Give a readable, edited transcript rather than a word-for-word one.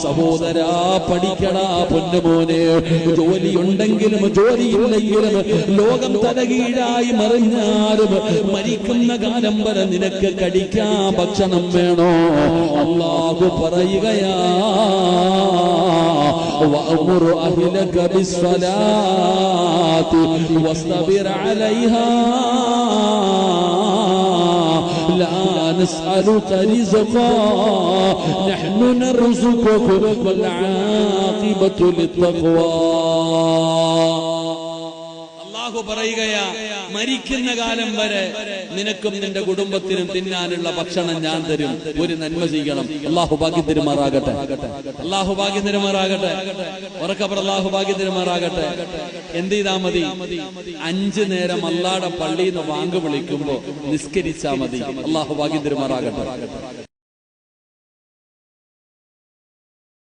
സഹോദരാ, പഠിക്കടാ പൊന്നുമോനെ. ജോലിയുണ്ടെങ്കിലും ജോലിയില്ലെങ്കിലും ലോകം തലകീഴായി മറിഞ്ഞാലും മരിക്കുന്ന കാലം വരെ നിനക്ക് കഴിക്കാൻ ഭക്ഷണം വേണോ? അല്ലാഹു പറയുകയാ, വഅ്മുർ അഹ്ലക ബിസ്സലാത്തി വസ്തബിർ അലൈഹാ ലാ നസ്അലുക റിസ്ഖാ നഹ്നു നർസുഖുക വൽ ആഖിബതു ലിത്തഖ്വാ. അല്ലാഹു പറയുകയാ, മരിക്കുന്ന കാലം വരെ നിനക്കും നിന്റെ കുടുംബത്തിനും തിന്നാനുള്ള ഭക്ഷണം ഞാൻ തരും. ഒരു നന്മ ചെയ്യണം. അല്ലാഹു ഭാഗ്യം തരുമാറാകട്ടെ. അല്ലാഹു ഭാഗ്യം തരുമാറാകട്ടെ. ഉറക്കപ്പുറം അല്ലാഹു ഭാഗ്യം തരുമാറാകട്ടെ. എന്ത് ചെയ്താ മതി? 5 നേരം അല്ലാഹുടെ പള്ളിയിൽ നിന്ന് വാങ്ക് വിളിക്കുമ്പോ നിസ്കരിച്ചാ മതി. അല്ലാഹു ഭാഗ്യം തരുമാറാകട്ടെ.